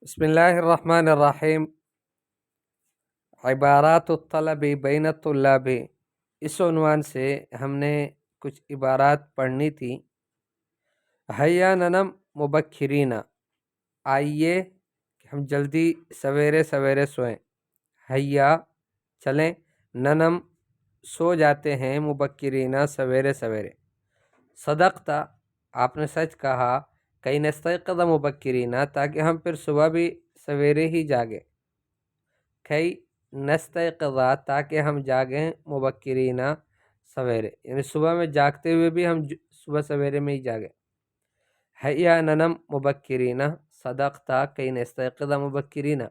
بسم الله الرحمن الرحیم۔ عبارات الطلب بین الطلاب، اس عنوان سے ہم نے کچھ عبارات پڑھنی تھی۔ حیا ننم مبکرین، آئیے کہ ہم جلدی سویرے سویرے سوئیں۔ حیا چلیں، ننم سو جاتے ہیں، مبکرین سویرے سویرے۔ صدقتا، آپ نے سچ کہا، کئی نستيقظ مبکرین، تاکہ ہم پھر صبح بھی سویرے ہی جاگیں۔ کئی نستيقظ، تاکہ ہم جاگیں، مبکرین سویرے، یعنی صبح میں جاگتے ہوئے بھی ہم صبح سویرے میں ہی جاگیں۔ حیا ننم مبکرین، صدقتا کئی نستيقظ مبکرین۔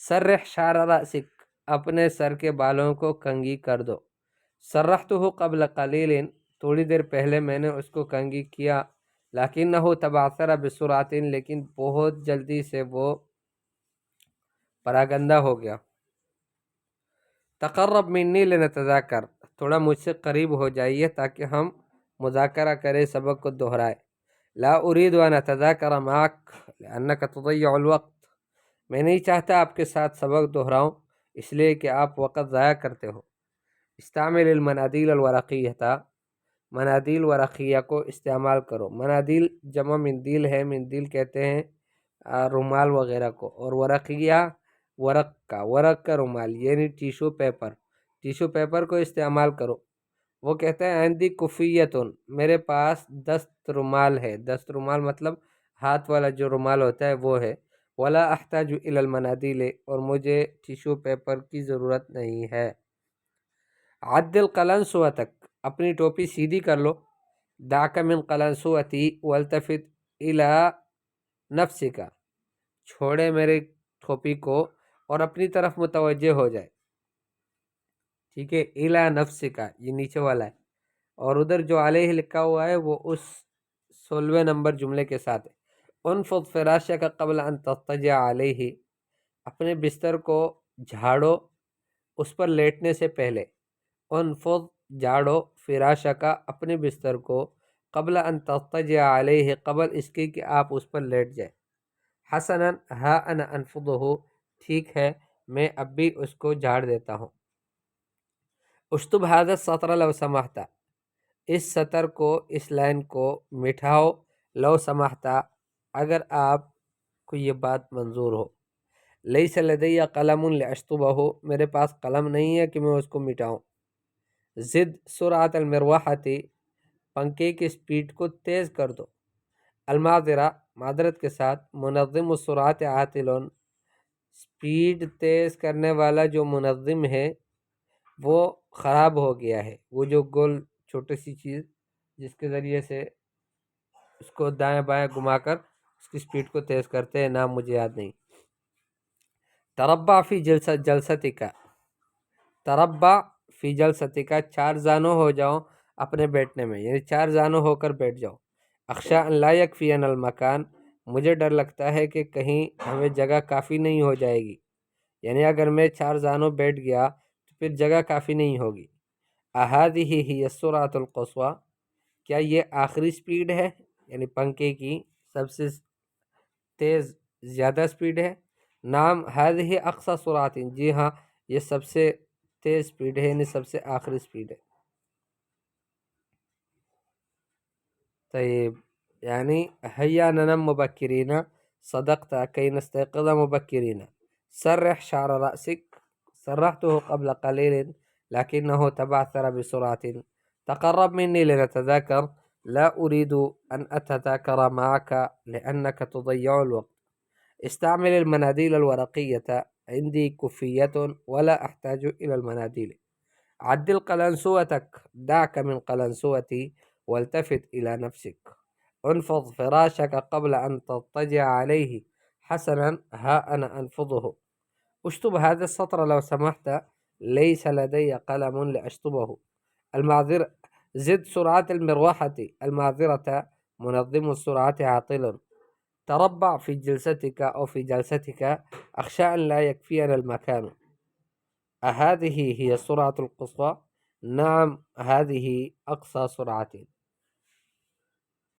سرح شعر رأسک، اپنے سر کے بالوں کو کنگھی کر دو۔ سرحتہ قبل قلیل، تھوڑی دیر پہلے میں نے اس کو کنگھی کیا، لیکنہ تبعثر بسرعۃ، لیکن بہت جلدی سے وہ پراگندہ ہو گیا۔ تقرب منی لنتذاکر، تھوڑا مجھ سے قریب ہو جائیے تاکہ ہم مذاکرہ کریں، سبق کو دہرائے۔ لا اريد ان اتذاکر معک لانک تضيع الوقت، میں نہیں چاہتا آپ کے ساتھ سبق دہراؤں، اس لیے کہ آپ وقت ضائع کرتے ہو۔ استعمل المنادیل الورقیہ، منادیل ورقیہ کو استعمال کرو۔ منادیل جمع مندیل ہے، مندیل کہتے ہیں رومال وغیرہ کو، اور ورقیہ ورق کا رومال، یعنی ٹیشو پیپر، ٹیشو پیپر کو استعمال کرو۔ وہ کہتے ہیں عندی کفیتن، میرے پاس دست رومال ہے، دست رومال مطلب ہاتھ والا جو رومال ہوتا ہے وہ ہے۔ ولا احتاج الی المنادیل، اور مجھے ٹیشو پیپر کی ضرورت نہیں ہے۔ عدل قلنسوتک، اپنی ٹوپی سیدھی کر لو۔ دعک من قلنسوتی والتفت الی نفسک، چھوڑے میرے ٹوپی کو اور اپنی طرف متوجہ ہو جائے۔ ٹھیک ہے، الی نفسک یہ نیچے والا ہے، اور ادھر جو علیہ لکھا ہوا ہے وہ اس 16ویں نمبر جملے کے ساتھ ہے۔ انفض فراشک قبل ان تضطجع علیہ، اپنے بستر کو جھاڑو اس پر لیٹنے سے پہلے۔ انفض جھاڑو، فراشک اپنے بستر کو، قبل ان تضطجع علیہ قبل اس کے کہ آپ اس پر لیٹ جائیں۔ حسنا ہا انا انفضہ، ٹھیک ہے میں اب بھی اس کو جھاڑ دیتا ہوں۔ اشطب هذا السطر لو سمحت، اس سطر کو، اس لائن کو مٹھاؤ، لو سمحت اگر آپ کو یہ بات منظور ہو۔ لیس لدی قلم لاشطبہ، میرے پاس قلم نہیں ہے کہ میں اس کو مٹاؤں۔ زد سرعت المروحۃ، پنکھے کی سپیڈ کو تیز کر دو۔ المعذرہ، معذرت کے ساتھ، منظم السرعات عاطل، سپیڈ تیز کرنے والا جو منظم ہے وہ خراب ہو گیا ہے۔ وہ جو گول چھوٹی سی چیز جس کے ذریعے سے اس کو دائیں بائیں گھما کر اس کی سپیڈ کو تیز کرتے ہیں، نام مجھے یاد نہیں۔ تربع فی جلستک، تربع فی جلستک، چار زانو ہو جاؤ اپنے بیٹھنے میں، یعنی چار زانو ہو کر بیٹھ جاؤ۔ اخشى ان لا یکفینا المکان، مجھے ڈر لگتا ہے کہ کہیں ہمیں جگہ کافی نہیں ہو جائے گی، یعنی اگر میں چار زانوں بیٹھ گیا تو پھر جگہ کافی نہیں ہوگی۔ اہذہ ہی السرعۃ القصوی، کیا یہ آخری سپیڈ ہے، یعنی پنکھے کی سب سے تیز زیادہ سپیڈ ہے۔ نام ہذہ اقصی سرعۃ، جی ہاں یہ سب سے تیز سپیڈ ہے، یعنی سب سے آخری سپیڈ ہے۔ طيب، يعني هيا ننم مبكرين، صدقت كي نستيقظ مبكرين. سرح شعر رأسك، سرحته قبل قليل لكنه تبعثر بسرعة. تقرب مني لنتذاكر، لا أريد أن أتذاكر معك لأنك تضيع الوقت. استعمل المناديل الورقية، عندي كفية ولا أحتاج إلى المناديل. عدل قلنسوتك، دعك من قلنسوتي والتفت إلى نفسك. انفض فراشك قبل أن تضطجع عليه. حسنا ها أنا أنفضه. اشطب هذا السطر لو سمحت، ليس لدي قلم لأشطبه. المعذرة، زد سرعة المروحة، المعذرة منظم السرعة عاطل. تربع في جلستك أو في جلستك، أخشى أن لا يكفينا المكان. أهذه هي السرعة القصوى؟ نعم هذه أقصى سرعة.